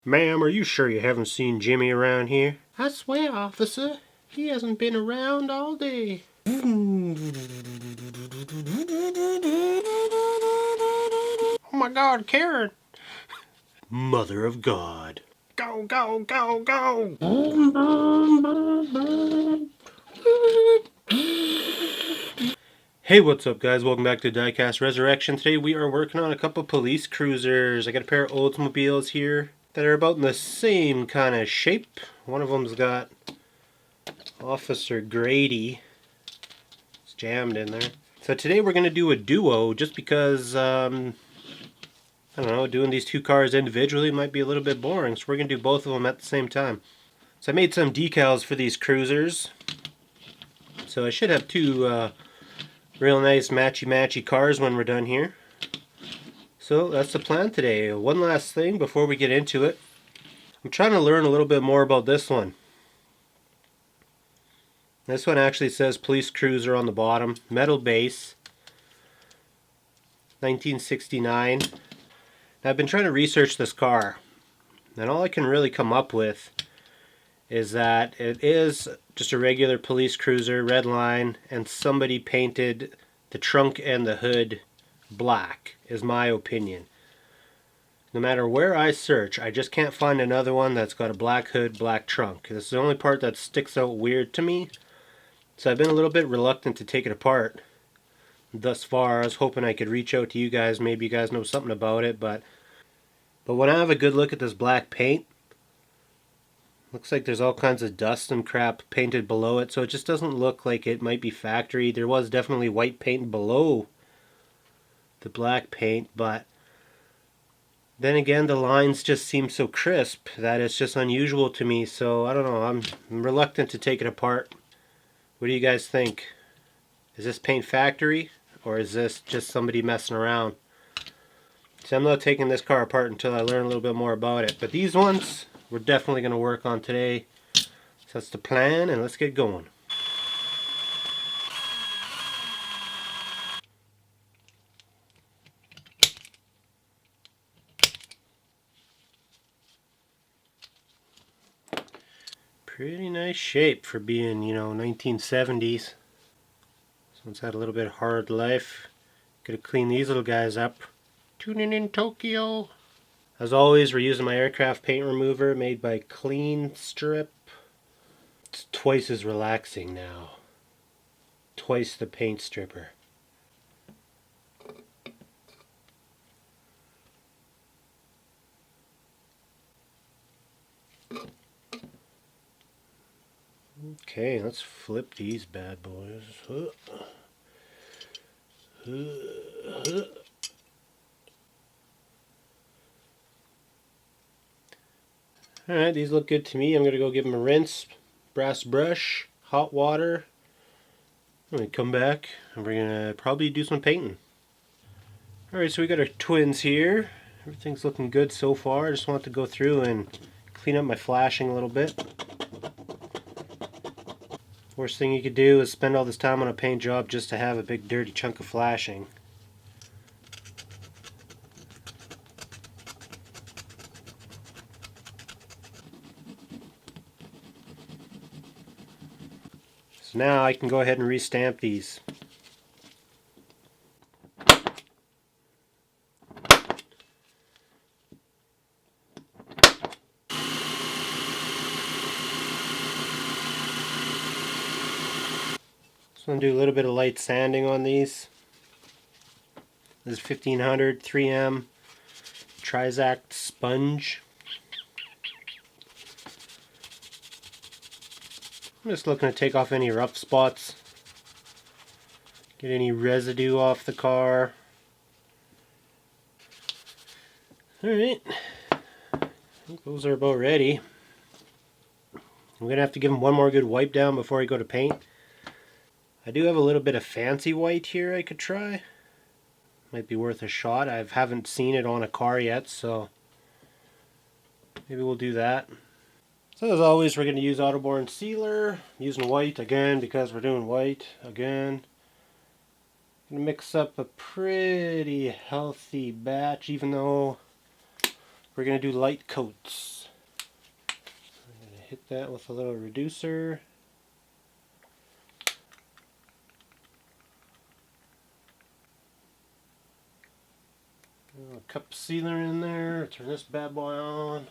Ma'am, are you sure you haven't seen Jimmy around here? I swear, officer, he hasn't been around all day. Oh my God, Karen! Mother of God. Go, go, go, go! Hey, what's up guys? Welcome back to Diecast Resurrection. Today we are working on a couple police cruisers. I got a pair of Oldsmobiles here that are about in the same kind of shape. One of them's got Officer Grady. It's jammed in there. So today we're going to do a duo just because, I don't know, doing these two cars individually might be a little bit boring. So we're going to do both of them at the same time. So I made some decals for these cruisers. So I should have two real nice matchy cars when we're done here. So that's the plan today. One last thing before we get into it. I'm trying to learn a little bit more about this one. This one actually says police cruiser on the bottom. Metal base. 1969. Now, I've been trying to research this car. And all I can really come up with is that it is just a regular police cruiser, Redline, and somebody painted the trunk and the hood black, is my opinion. No matter where I search, I just can't find another one that's got a black hood, black trunk. This is the only part that sticks out weird to me. So I've been a little bit reluctant to take it apart thus far. I was hoping I could reach out to you guys. Maybe you guys know something about it, but when I have a good look at this black paint, looks like there's all kinds of dust and crap painted below it, so it just doesn't look like it might be factory. There was definitely white paint below the black paint, but then again, the lines just seem so crisp that it's just unusual to me, so I don't know. I'm reluctant to take it apart. What do you guys think? Is this paint factory, or is this just somebody messing around? So I'm not taking this car apart until I learn a little bit more about it. But these ones, we're definitely going to work on today. So that's the plan, and let's get going. Pretty nice shape for being, 1970s. This one's had a little bit of hard life. Gotta clean these little guys up. Tuning in Tokyo. As always, we're using my aircraft paint remover made by Clean Strip. It's twice as relaxing now. Twice the paint stripper. Okay, let's flip these bad boys. Alright, these look good to me. I'm going to go give them a rinse. Brass brush, hot water. I'm going to come back and we're going to probably do some painting. Alright, so we got our twins here. Everything's looking good so far. I just want to go through and clean up my flashing a little bit. Worst thing you could do is spend all this time on a paint job just to have a big dirty chunk of flashing. So now I can go ahead and restamp these. So I'm going to do a little bit of light sanding on these. This is 1500 3M Trizact sponge. I'm just looking to take off any rough spots, get any residue off the car. Alright, I think those are about ready. I'm going to have to give them one more good wipe down before I go to paint. I do have a little bit of fancy white here I could try. Might be worth a shot. I haven't seen it on a car yet, so maybe we'll do that. So as always, we're going to use Autoborn Sealer. I'm using white again because we're doing white again. I'm going to mix up a pretty healthy batch, even though we're going to do light coats. I'm going to hit that with a little reducer. A cup sealer in there. Turn this bad boy on.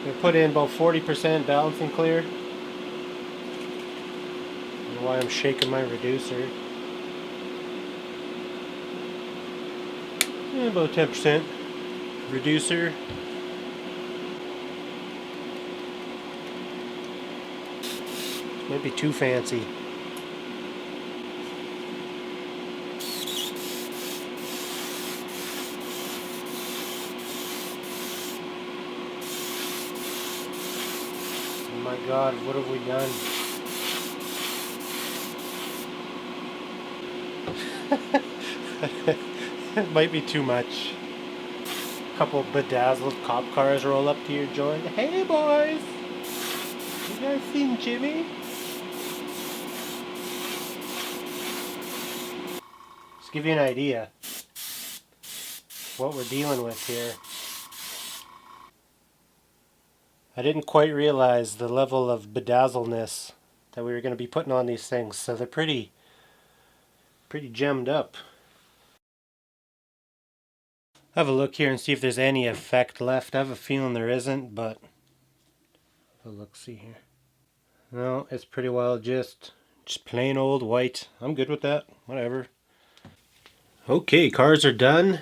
I put in about 40% balancing clear. I don't know why I'm shaking my reducer. About 10% reducer. Might be too fancy. Oh my God, what have we done? It might be too much. A couple bedazzled cop cars roll up to your joint. Hey boys! You guys seen Jimmy? Just give you an idea what we're dealing with here. I didn't quite realize the level of bedazzledness that we were going to be putting on these things, so they're pretty gemmed up. Have a look here and see if there's any effect left. I have a feeling there isn't, but have a look, see here. No, it's pretty well just plain old white. I'm good with that. Whatever. Okay, cars are done.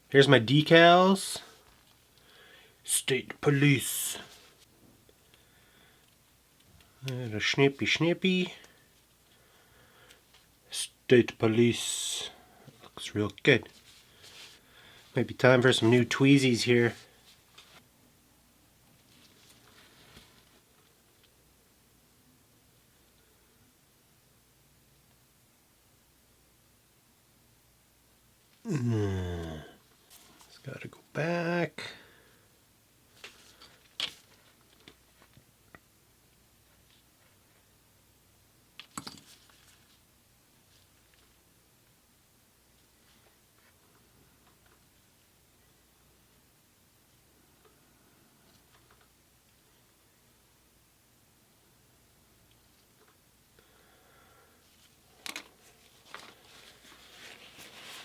Here's my decals. State Police. And a snippy. State Police. Looks real good. Might be time for some new tweezies here. It's gotta go back.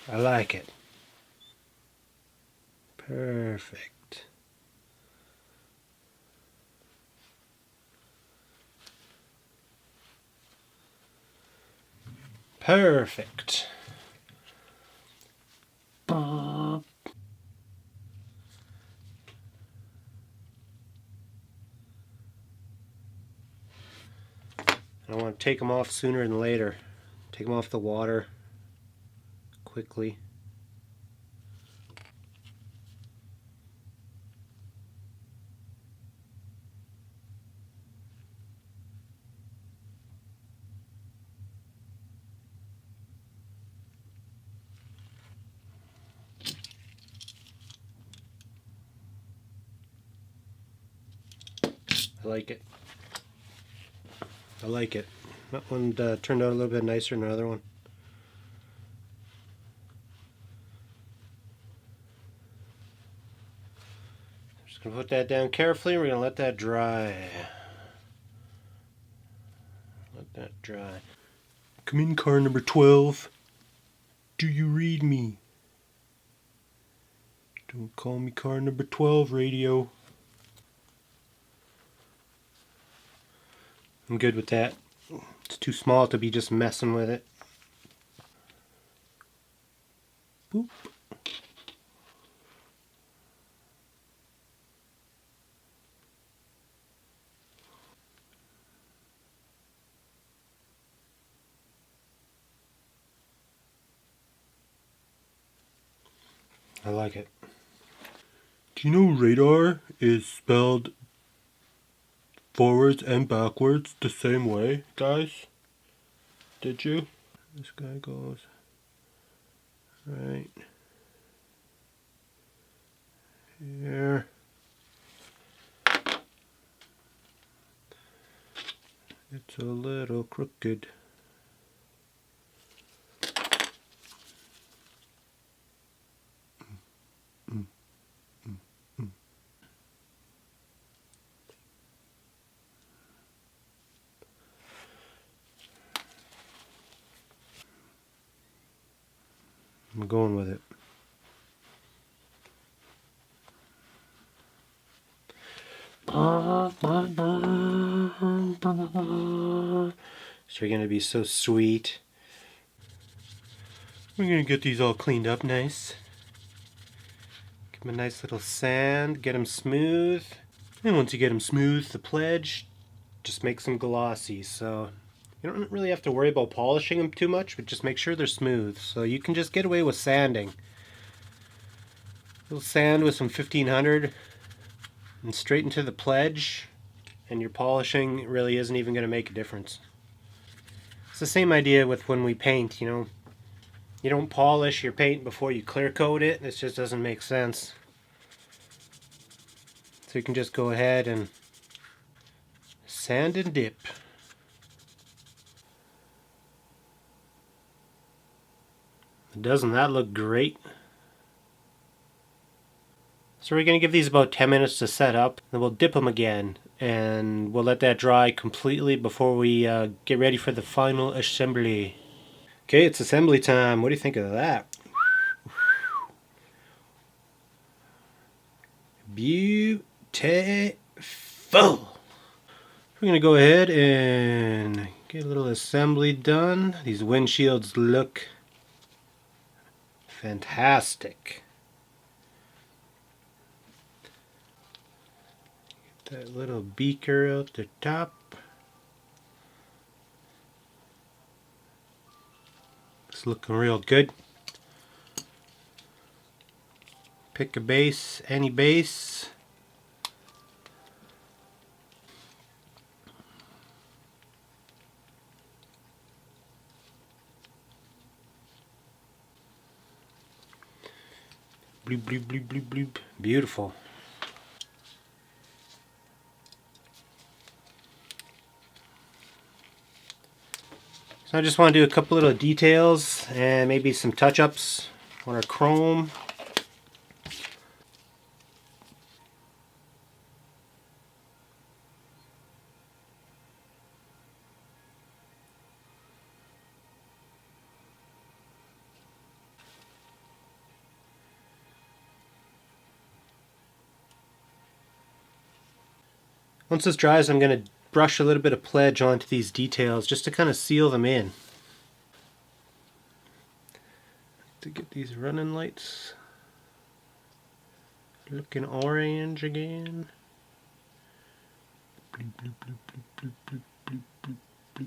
I like it. Perfect. Perfect. I want to take them off sooner than later. Take them off the water quickly. I like it. I like it. That one turned out a little bit nicer than the other one. Just going to put that down carefully. We're going to let that dry. Let that dry. Come in, car number 12. Do you read me? Don't call me car number 12, radio. I'm good with that. It's too small to be just messing with it. Boop. I like it. Do you know radar is spelled forwards and backwards the same way, guys? Did you? This guy goes right here. It's a little crooked. I'm going with it. So you're gonna be so sweet. We're gonna get these all cleaned up nice. Give them a nice little sand, get them smooth. And once you get them smooth, the pledge just makes them glossy. So you don't really have to worry about polishing them too much, but just make sure they're smooth. So you can just get away with sanding. A little sand with some 1500 and straight into the pledge, and your polishing really isn't even going to make a difference. It's the same idea with when we paint, you know. You don't polish your paint before you clear coat it. It just doesn't make sense. So you can just go ahead and sand and dip. Doesn't that look great? So we're going to give these about 10 minutes to set up, then we'll dip them again, and we'll let that dry completely before we get ready for the final assembly. Okay, it's assembly time. What do you think of that? Beautiful. We're going to go ahead and get a little assembly done. These windshields look fantastic. Get that little beaker out the top. It's looking real good. Pick a base, any base. Bloop, bloop, bloop, bloop, bloop. Beautiful. So I just want to do a couple little details and maybe some touch-ups on our chrome. Once this dries, I'm going to brush a little bit of pledge onto these details just to kind of seal them in. To get these running lights looking orange again. Bloop, bloop, bloop, bloop, bloop, bloop, bloop, bloop.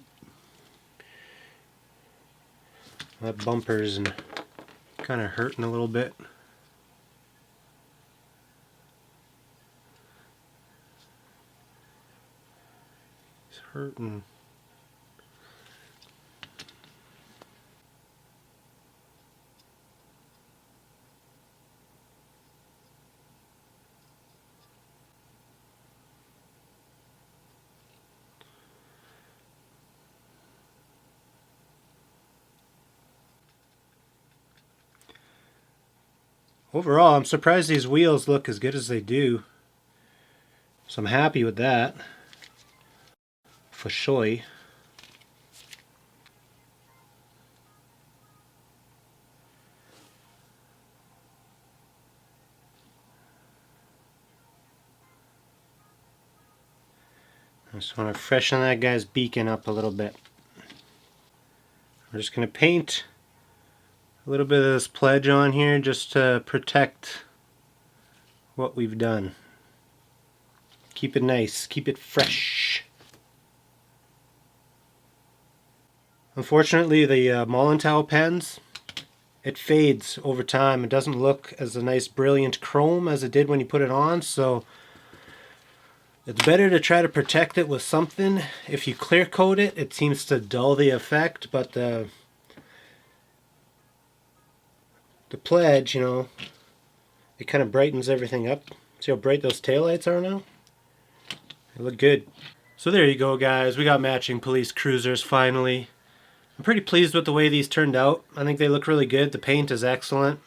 That bumper's kind of hurting a little bit. It's hurting. Overall, I'm surprised these wheels look as good as they do. So I'm happy with that. For sure. I just want to freshen that guy's beacon up a little bit. We're just going to paint a little bit of this pledge on here just to protect what we've done. Keep it nice, keep it fresh. Unfortunately, the Mollentow pens, it fades over time. It doesn't look as a nice brilliant chrome as it did when you put it on, so it's better to try to protect it with something. If you clear coat it, it seems to dull the effect, but the Pledge, you know, it kind of brightens everything up. See how bright those taillights are now? They look good. So there you go, guys. We got matching police cruisers finally. I'm pretty pleased with the way these turned out. I think they look really good. The paint is excellent.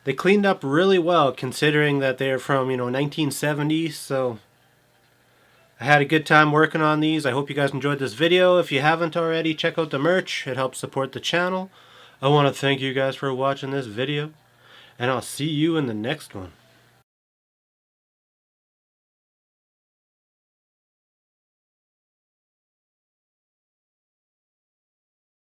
They cleaned up really well considering that they're from, 1970s, so I had a good time working on these. I hope you guys enjoyed this video. If you haven't already, check out the merch. It helps support the channel. I want to thank you guys for watching this video, and I'll see you in the next one.